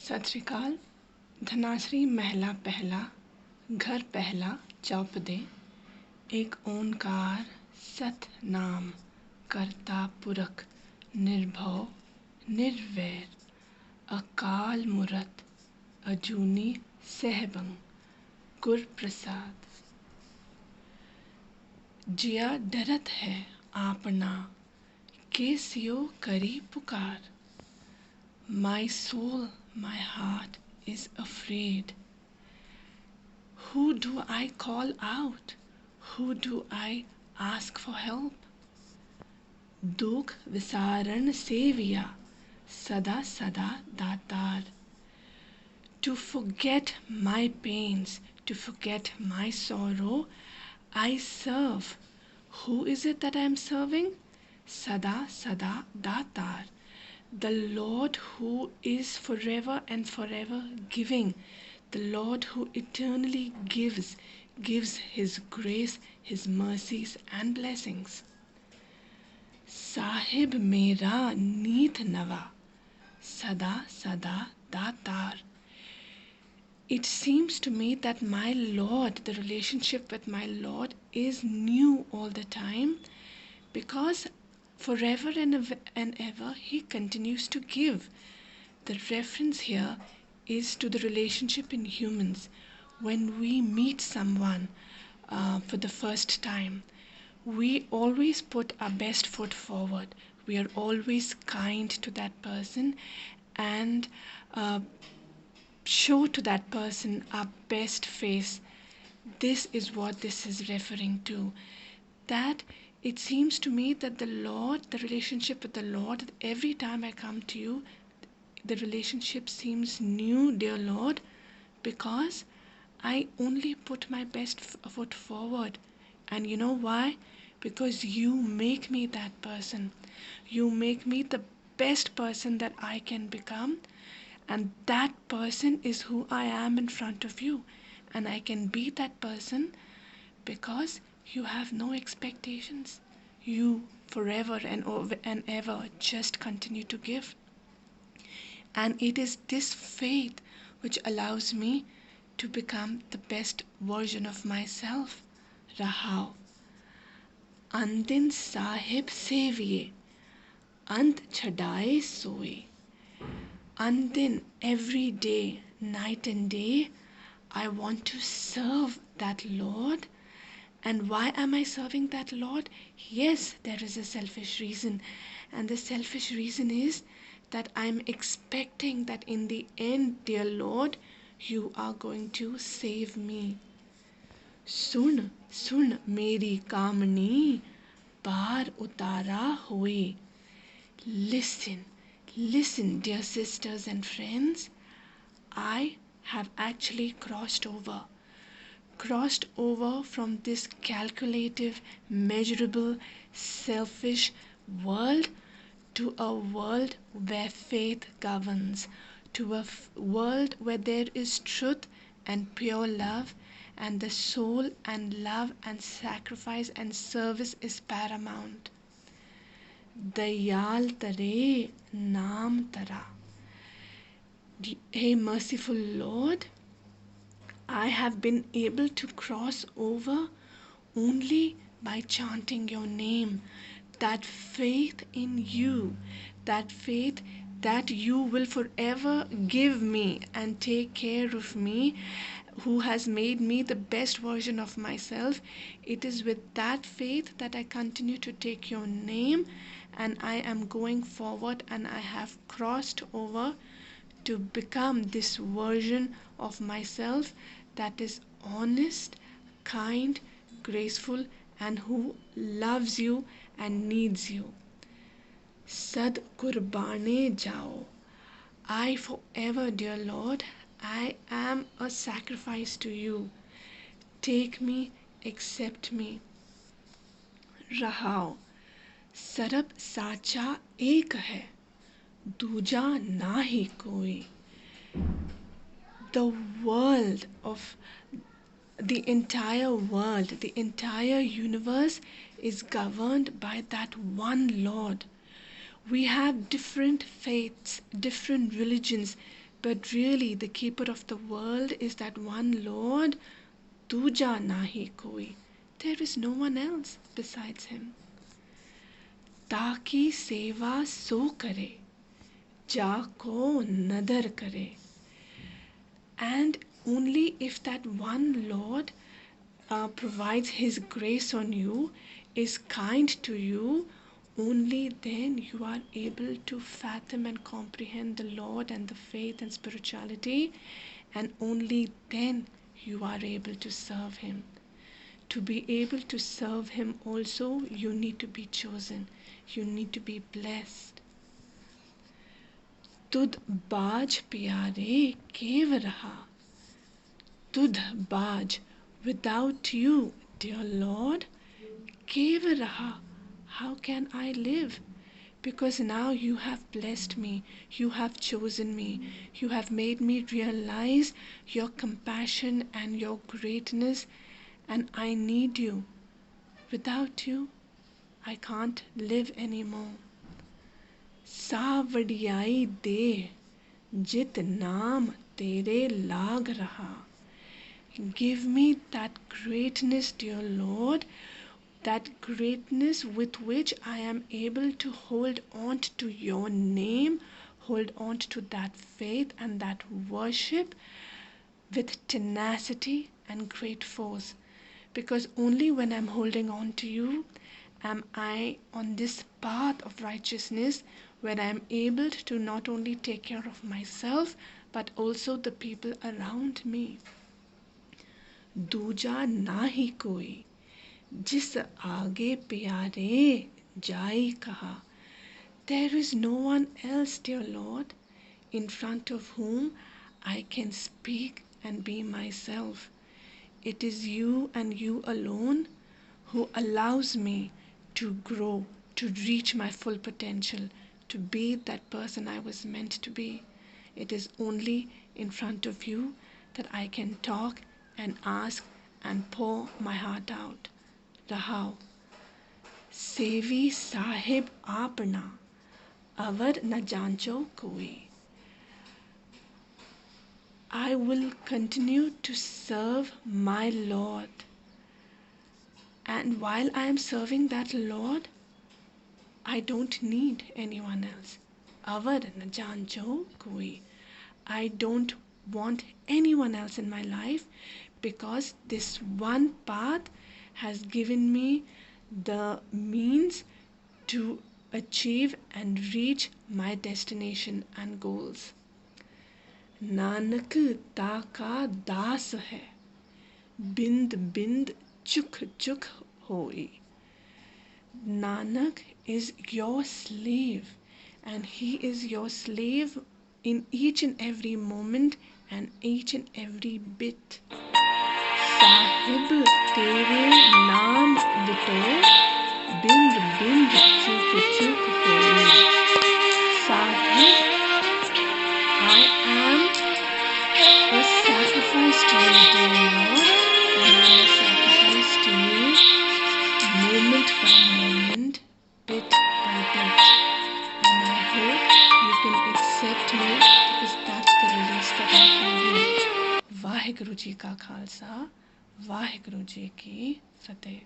सत श्री अकाल। धनाश्री महला पहला, घर पहला चौपदे। एक ओंकार सत नाम, करता पुरख निर्भव निर्वैर, अकाल मूरत अजूनी सहबंग, गुर प्रसाद। जिया डरत है आपना, के सियो करी पुकार। My soul, my heart is afraid. Who do I call out? Who do I ask for help? Dukh visaran seviya, sada sada datar. To forget my pains, to forget my sorrow, I serve. Who is it that I am serving? Sada sada datar. The Lord who is forever and forever giving, the Lord who eternally gives His grace, His mercies and blessings. Sahib mera neet nawa, sada sada datar. It seems to me that my Lord, the relationship with my Lord is new all the time, because forever and ever He continues to give. The reference here is to the relationship in humans. When we meet someone for the first time, we always put our best foot forward. We are always kind to that person and show to that person our best face. This is what this is referring to. That it seems to me that the Lord, the relationship with the Lord, every time I come to you, the relationship seems new, dear Lord, because I only put my best foot forward. And you know why? Because you make me that person. You make me the best person that I can become. And that person is who I am in front of you. And I can be that person because you have no expectations. You forever and ever just continue to give. And it is this faith which allows me to become the best version of myself. Rahao. Andin Sahib seviye, ant chadaye soye. Andin, every day, night and day, I want to serve that Lord. And why am I serving that Lord? Yes, there is a selfish reason. And the selfish reason is that I'm expecting that in the end, dear Lord, you are going to save me. Sun, sun meri kamani, par utara hoye. Listen, listen, dear sisters and friends. I have actually crossed over from this calculative, measurable, selfish world to a world where faith governs, to a world where there is truth and pure love, and the soul and love and sacrifice and service is paramount. Dayal tare naam tara. Hey, merciful Lord, I have been able to cross over only by chanting your name. That faith in you, that faith that you will forever give me and take care of me, who has made me the best version of myself. It is with that faith that I continue to take your name, and I am going forward, and I have crossed over to become this version of myself that is honest, kind, graceful, and who loves you and needs you. Sad Kurbane Jao. I forever, dear Lord, I am a sacrifice to you. Take me, accept me. Rahao. Sarab Sacha Ek hai, Duja Nahi Koi. The world of the entire world, the entire universe is governed by that one Lord. We have different faiths, different religions, but really the keeper of the world is that one Lord, Tuja nahi koi. There is no one else besides him. ताकि सेवा सो करे जाको नदर करे. And only if that one Lord provides his grace on you, is kind to you, only then you are able to fathom and comprehend the Lord and the faith and spirituality, and only then you are able to serve him. To be able to serve him also, you need to be chosen. You need to be blessed. Tudh baaj pyare kev raha. Tudh baaj, without you, dear Lord, kev raha. How can I live? Because now you have blessed me, you have chosen me, you have made me realize your compassion and your greatness, and I need you. Without you, I can't live anymore. Sa vadiyai de, jit naam tere lag raha. Give me that greatness, dear Lord, that greatness with which I am able to hold on to your name, hold on to that faith and that worship with tenacity and great force. Because only when I'm holding on to you am I on this path of righteousness, where I am able to not only take care of myself but also the people around me. दूजा नाही कोई जिस आगे प्यारे जाई कहा. There is no one else, dear Lord, in front of whom I can speak and be myself. It is you and you alone who allows me to grow, to reach my full potential, to be that person I was meant to be. It is only in front of you that I can talk and ask and pour my heart out. Rahav. Sevi Sahib Apna, Avar na jancho koi. I will continue to serve my Lord. And while I am serving that Lord, I don't need anyone else. Avar na jancho koi. I don't want anyone else in my life, because this one path has given me the means to achieve and reach my destination and goals. Nanak ताका दास है बिंद बिंद चुख चुख होई. Nanak is your slave, and he is your slave in each and every moment and each and every bit. Sahib तेरे नाम बितो बिंद बिंद चुक चुक होई. Sahib, I am a sacrifice to you, dear Lord, and I am a sacrifice to you moment by moment, bit by bit. And I hope you can accept me, because that's the release that I give you. Waheguru ji का खालसा, वाहिगुरु जी की फतेह.